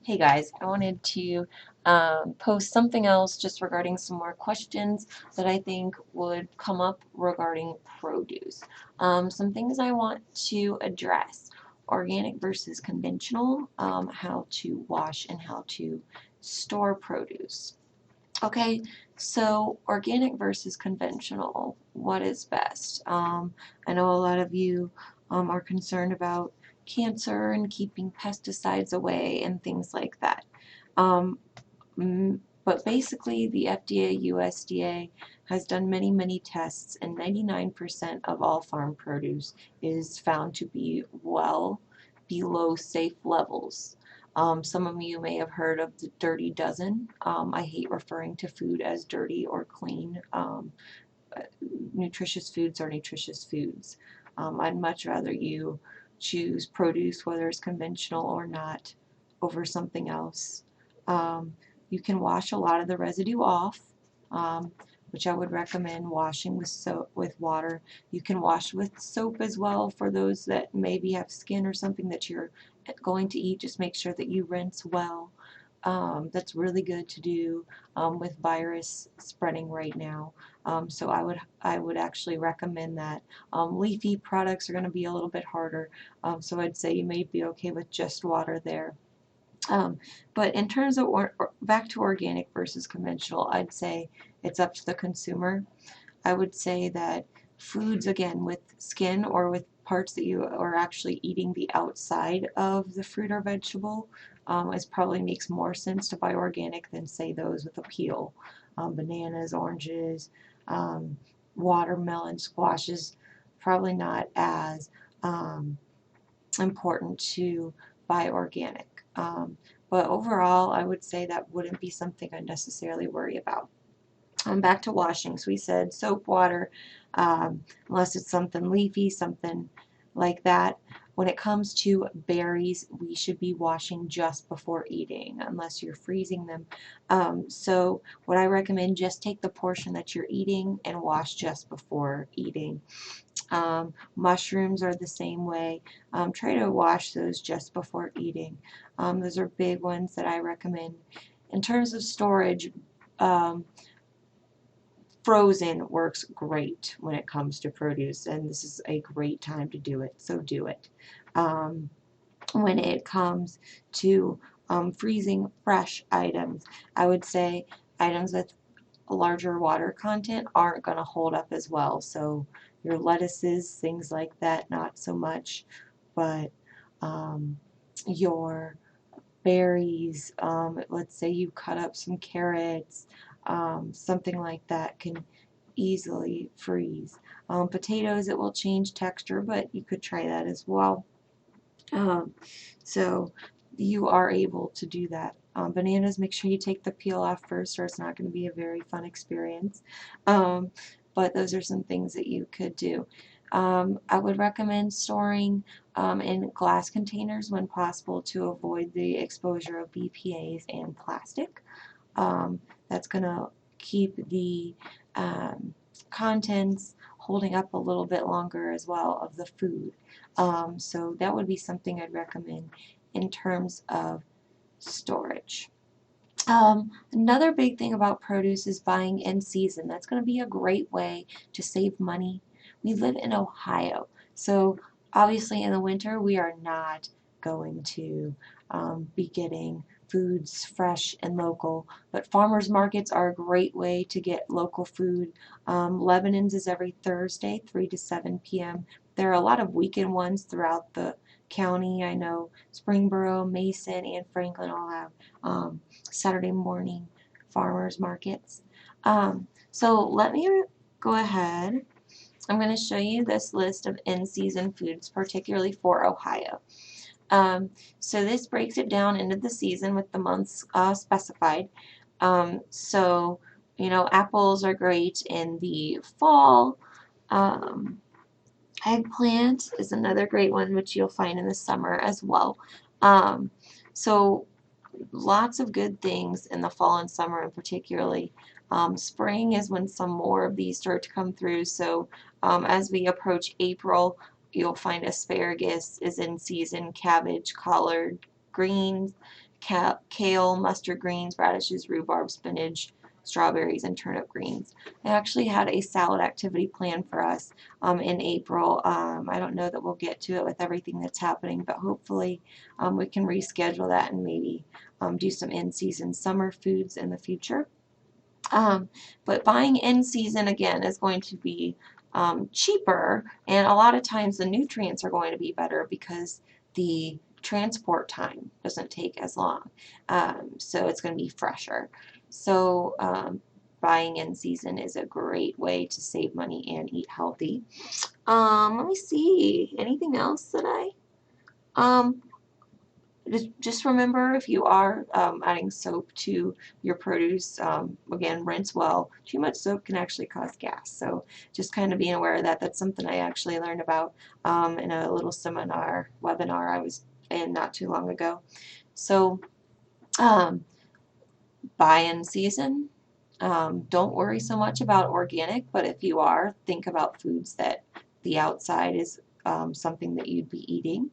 Hey guys, I wanted to post something else just regarding some more questions that I think would come up regarding produce. Some things I want to address: organic versus conventional, how to wash and how to store produce. Okay, so organic versus conventional, what is best? I know a lot of you are concerned about cancer and keeping pesticides away and things like that. Um, but basically, the FDA, USDA has done many, many tests, and 99% of all farm produce is found to be well below safe levels. Some of you may have heard of the dirty dozen. I hate referring to food as dirty or clean. Nutritious foods are nutritious foods. I'd much rather you choose produce, whether it's conventional or not, over something else. Um, you can wash a lot of the residue off, um, which I would recommend washing with soap, with water. You can wash with soap as well for those that maybe have skin or something that you're going to eat. Just make sure that you rinse well. That's really good to do with virus spreading right now. So I would actually recommend that. Leafy products are going to be a little bit harder, so I'd say you may be okay with just water there. But in terms of back to organic versus conventional, I'd say it's up to the consumer. I would say that foods, again, with skin or with parts that you are actually eating the outside of the fruit or vegetable, it probably makes more sense to buy organic than, say, those with a peel. Bananas, oranges, um, watermelon, squashes, probably not as um, important to buy organic. But overall, I would say that wouldn't be something I'd necessarily worry about. Back to washing. So we said soap, water, unless it's something leafy, something like that. When it comes to berries, we should be washing just before eating, unless you're freezing them. So what I recommend, just take the portion that you're eating and wash just before eating. Mushrooms are the same way. Try to wash those just before eating. Those are big ones that I recommend. In terms of storage, um, frozen works great when it comes to produce, and this is a great time to do it, so do it. Um, when it comes to freezing fresh items, I would say items with a larger water content aren't going to hold up as well. So your lettuces, things like that, not so much, but um, your berries, let's say you cut up some carrots, something like that can easily freeze. Potatoes, it will change texture, but you could try that as well. Um, so you are able to do that. Bananas, make sure you take the peel off first, or it's not going to be a very fun experience. Um, but those are some things that you could do. I would recommend storing in glass containers when possible to avoid the exposure of BPA's and plastic. That's going to keep the contents holding up a little bit longer as well of the food. So that would be something I'd recommend in terms of storage. Another big thing about produce is buying in season. That's going to be a great way to save money. We live in Ohio, so obviously in the winter we are not going to be getting foods fresh and local, but farmers markets are a great way to get local food. Lebanon's is every Thursday, 3 to 7 p.m. There are a lot of weekend ones throughout the county. I know Springboro, Mason, and Franklin all have Saturday morning farmers markets. So let me go ahead. I'm going to show you this list of in-season foods, particularly for Ohio. So this breaks it down into the season with the months specified. So, you know, apples are great in the fall. Um, Eggplant is another great one, which you'll find in the summer as well. So lots of good things in the fall and summer, and particularly spring is when some more of these start to come through. So as we approach April, you'll find asparagus is in season, cabbage, collard greens, kale, mustard greens, radishes, rhubarb, spinach, strawberries, and turnip greens. I actually had a salad activity planned for us in April. I don't know that we'll get to it with everything that's happening, but hopefully we can reschedule that and maybe do some in-season summer foods in the future. But buying in season again is going to be cheaper, and a lot of times the nutrients are going to be better because the transport time doesn't take as long. So it's going to be fresher. So buying in season is a great way to save money and eat healthy. Let me see. Anything else that um, just remember, if you are adding soap to your produce, again, rinse well. Too much soap can actually cause gas. So just kind of being aware of that. That's something I actually learned about in a little webinar I was in not too long ago. So um, buy in season. Don't worry so much about organic, but if you are, think about foods that the outside is something that you'd be eating.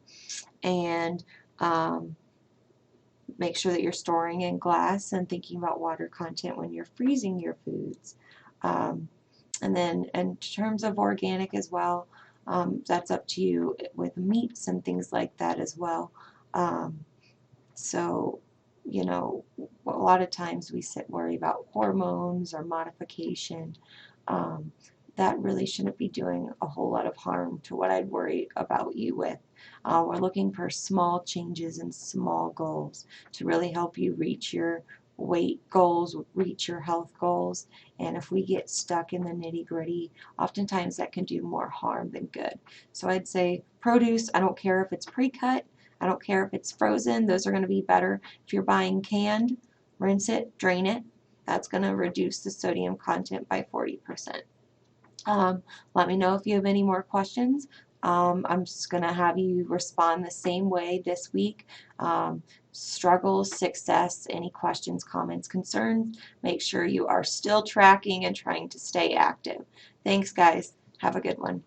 And make sure that you're storing in glass and thinking about water content when you're freezing your foods. And then in terms of organic as well, that's up to you with meats and things like that as well. So, you know, a lot of times we worry about hormones or modification. That really shouldn't be doing a whole lot of harm to what I'd worry about you with. We're looking for small changes and small goals to really help you reach your weight goals, reach your health goals. And if we get stuck in the nitty-gritty, oftentimes that can do more harm than good. So I'd say produce, I don't care if it's pre-cut, I don't care if it's frozen, those are going to be better. If you're buying canned, rinse it, drain it. That's going to reduce the sodium content by 40%. Let me know if you have any more questions. I'm just going to have you respond the same way this week. Struggles, success, any questions, comments, concerns. Make sure you are still tracking and trying to stay active. Thanks, guys. Have a good one.